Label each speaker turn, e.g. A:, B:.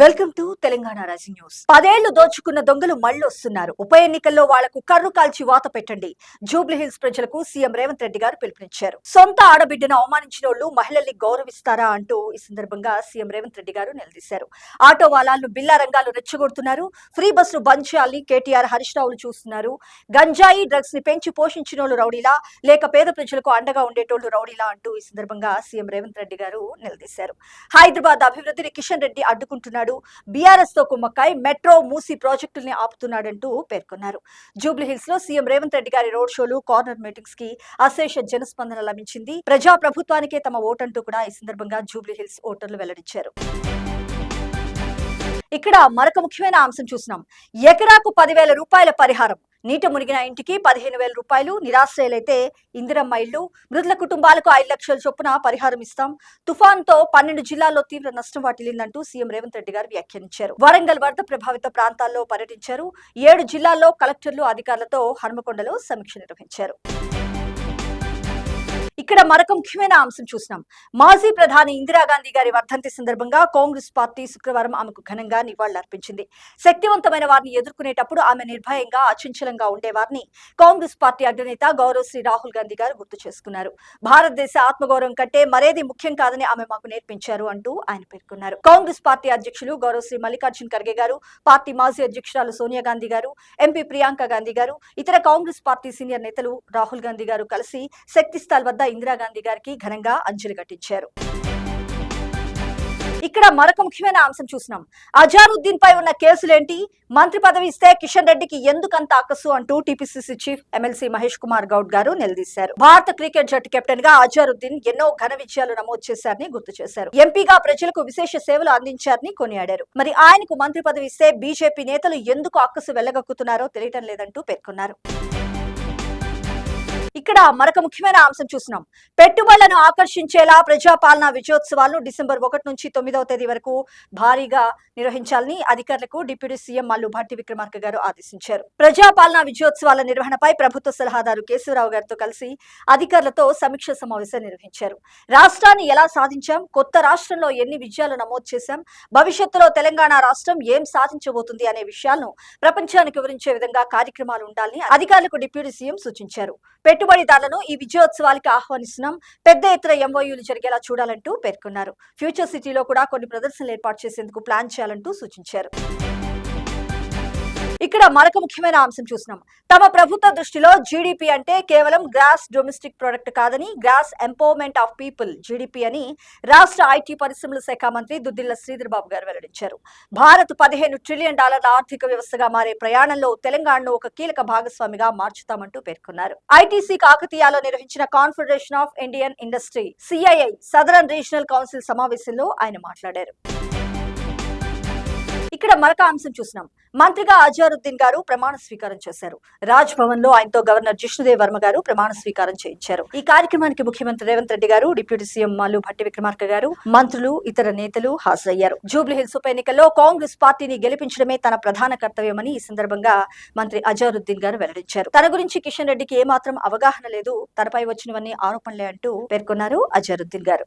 A: Welcome to Telangana rising news. 10 ఏళ్లు దోచుకున్న దొంగలు మళ్లీ వస్తున్నారు. ఉప ఎన్నికల్లో వాళ్లకు కర్రు కాల్చి వాత పెట్టండి. జూబ్లీ హిల్స్ ప్రజలకు సీఎం రేవంత్ రెడ్డి గారు పిలుపునిచ్చారు. సొంత ఆడబిడ్డను అవమానించినోళ్లు మహిళల్ని గౌరవిస్తారా అంటూ ఈ సందర్భంగా సీఎం రేవంత్ రెడ్డి గారు నిలదీశారు. ఆటో వాలాలను బిల్లా రంగాలు రెచ్చగొడుతున్నారు. ఫ్రీ బస్సులు బంద్ చేయాలని కేటీఆర్ హరీష్ రావులు చూస్తున్నారు. గంజాయి డ్రగ్స్ ని పెంచి పోషించినోళ్లు రౌడీలా, లేక పేద ప్రజలకు అండగా ఉండేటోళ్లు రౌడీలా అంటూ ఈ సందర్భంగా సీఎం రేవంత్ రెడ్డి గారు నిలదీశారు. హైదరాబాద్ అభివృద్ధిని కిషన్ రెడ్డి అడ్డుకుంటున్నారు. బీఆర్ఎస్ తో కుమ్మక్కాయ్ మెట్రో మూసీ ప్రాజెక్టుల్ని ఆపుతున్నాడంటూ పేర్కొన్నారు. జూబ్లీ హిల్స్ లో సీఎం రేవంత్ రెడ్డి గారి రోడ్ షోలు, కార్నర్ మీటింగ్స్ కి అశేష జనస్పందన లభించింది. ప్రజా ప్రభుత్వానికే తమ ఓటంటూ కూడా ఈ సందర్భంగా జూబ్లీ హిల్స్ ఓటర్లు వెల్లడించారు. ఇక్కడ మరొక ముఖ్యమైన అంశం చూసినాం. ఎకరాకు 10,000 రూపాయల పరిహారం. నీట మునిగిన ఇంటికి 15,000 రూపాయలు, నిరాశ్రయులైతే ఇందిరమ్మ ఇళ్లు, మృతుల కుటుంబాలకు 5 లక్షల చొప్పున పరిహారం ఇస్తాం. తుఫాన్తో 12 జిల్లాల్లో తీవ్ర నష్టం వాటిల్లిందంటూ సీఎం రేవంత్ రెడ్డి గారు వ్యాఖ్యానించారు. వరంగల్ వరద ప్రభావిత ప్రాంతాల్లో పర్యటించారు. 7 జిల్లాల్లో కలెక్టర్లు అధికారులతో హనుమకొండలో సమీక్ష నిర్వహించారు. ఇక్కడ మరొక ముఖ్యమైన అంశం చూసినాం. మాజీ ప్రధాని ఇందిరాగాంధీ గారి వర్ధంతి సందర్భంగా కాంగ్రెస్ పార్టీ శుక్రవారం ఆమెకు ఘనంగా నివాళులర్పించింది. శక్తివంతమైన వారిని ఎదుర్కొనేటప్పుడు ఆమె నిర్భయంగా, అచంచలంగా ఉండేవారిని కాంగ్రెస్ పార్టీ అగ్రనేత గౌరవశ్రీ రాహుల్ గాంధీ గారు గుర్తు చేసుకున్నారు. భారతదేశ ఆత్మగౌరవం కంటే మరేది ముఖ్యం కాదని ఆమె మాకు నేర్పించారు అంటూ ఆయన పేర్కొన్నారు. కాంగ్రెస్ పార్టీ అధ్యక్షులు గౌరవశ్రీ మల్లికార్జున్ ఖర్గే గారు, పార్టీ మాజీ అధ్యక్షురాలు సోనియా గాంధీ గారు, ఎంపీ ప్రియాంక గాంధీ గారు, ఇతర కాంగ్రెస్ పార్టీ సీనియర్ నేతలు రాహుల్ గాంధీ గారు కలిసి శక్తి స్థల్ వద్ద ఇందిరాగాంధీ గారికి ఘనంగా అంజలి ఘటించారు. ఇక్కడ మరొక ముఖ్యమైన అంశం చూసినాం. అజారుద్దీన్ పై ఉన్న కేసులేంటి, మంత్రి పదవి ఇస్తే కిషన్ రెడ్డికి ఎందుకంత అక్కసు అంటూ TPCC chief MLC Mahesh Kumar Goud గారు నిలదీశారు. భారత క్రికెట్ జట్టు కెప్టెన్ గా అజారుద్దీన్ ఎన్నో ఘన విజయాలు నమోదు చేశారని గుర్తు చేశారు. ఎంపీగా ప్రజలకు విశేష సేవలు అందించారని కొనియాడారు. మరి ఆయనకు మంత్రి పదవి ఇస్తే బీజేపీ నేతలు ఎందుకు అక్కసు వెళ్లగక్కుతున్నారో తెలియటం లేదంటూ పేర్కొన్నారు. ఇక్కడ మరొక ముఖ్యమైన అంశం చూసినాం. పెట్టుబడులను ఆకర్షించేలా ప్రజాపాలన విజయోత్సవాలను డిసెంబర్ 1 నుంచి 9వ తేదీ వరకు భారీగా నిర్వహించాలని అధికారులకు డిప్యూటీ సీఎం మల్లు భట్టి విక్రమార్క గారు ఆదేశించారు. ప్రజాపాలన విజయోత్సవాల నిర్వహణపై ప్రభుత్వ సలహాదారు కేశవరావు గారితో కలిసి అధికారులతో సమీక్ష సమావేశం నిర్వహించారు. రాష్ట్రాన్ని ఎలా సాధించాం, కొత్త రాష్ట్రంలో ఎన్ని విజయాలు నమోదు చేశాం, భవిష్యత్తులో తెలంగాణ రాష్ట్రం ఏం సాధించబోతుంది అనే విషయాలను ప్రపంచానికి వివరించే విధంగా కార్యక్రమాలు ఉండాలని అధికారులకు డిప్యూటీ సీఎం సూచించారు. పెట్టుబడిదారులను ఈ విజయోత్సవాలకి ఆహ్వానిస్తున్నాం. పెద్ద ఎత్తున ఎంఓయూలు జరిగేలా చూడాలంటూ పేర్కొన్నారు. ఫ్యూచర్ సిటీలో కూడా కొన్ని ప్రదర్శనలు ఏర్పాటు చేసేందుకు ప్లాన్ చేయాలంటూ సూచించారు. ఇక్కడ మరొక ముఖ్యమైన అంశం చూసినాం. తమ ప్రభుత్వ దృష్టిలో జీడీపీ అంటే కేవలం గ్రాస్ డొమెస్టిక్ ప్రొడక్ట్ కాదని, gross empowerment of people GDP అని రాష్ట్ర ఐటీ పరిశ్రమల శాఖ మంత్రి దుద్దిళ్ల శ్రీధర్ బాబు గారు వెల్లడించారు. భారత్ $15 ట్రిలియన్ ఆర్థిక వ్యవస్థగా మారే ప్రయాణంలో తెలంగాణను ఒక కీలక భాగస్వామిగా మార్చుతామంటూ పేర్కొన్నారు. ఐటీసీ కాకతీయాలో నిర్వహించిన confederation of Indian industry CII southern regional council సమావేశంలో ఆయన మాట్లాడారు. ఇక్కడ మరొక అంశం చూసినాం. మంత్రిగా అజారుద్దీన్ గారు ప్రమాణ స్వీకారం చేశారు. రాజ్ భవన్ లో ఆయనతో గవర్నర్ జిష్ణుదేవ్ వర్మ గారు ప్రమాణ స్వీకారం చేయించారు. ఈ కార్యక్రమానికి ముఖ్యమంత్రి రేవంత్ రెడ్డి గారు, డిప్యూటీ సీఎం మల్లు భట్టి విక్రమార్క గారు, మంత్రులు, ఇతర నేతలు హాజరయ్యారు. జూబ్లీ హిల్స్ ఉప ఎన్నికల్లో కాంగ్రెస్ పార్టీని గెలిపించడమే తన ప్రధాన కర్తవ్యమని ఈ సందర్భంగా మంత్రి అజారుద్దీన్ గారు వెల్లడించారు. తన గురించి కిషన్ రెడ్డికి ఏమాత్రం అవగాహన లేదు, తనపై వచ్చినవన్నీ ఆరోపణలే అంటూ పేర్కొన్నారు అజారుద్దీన్ గారు.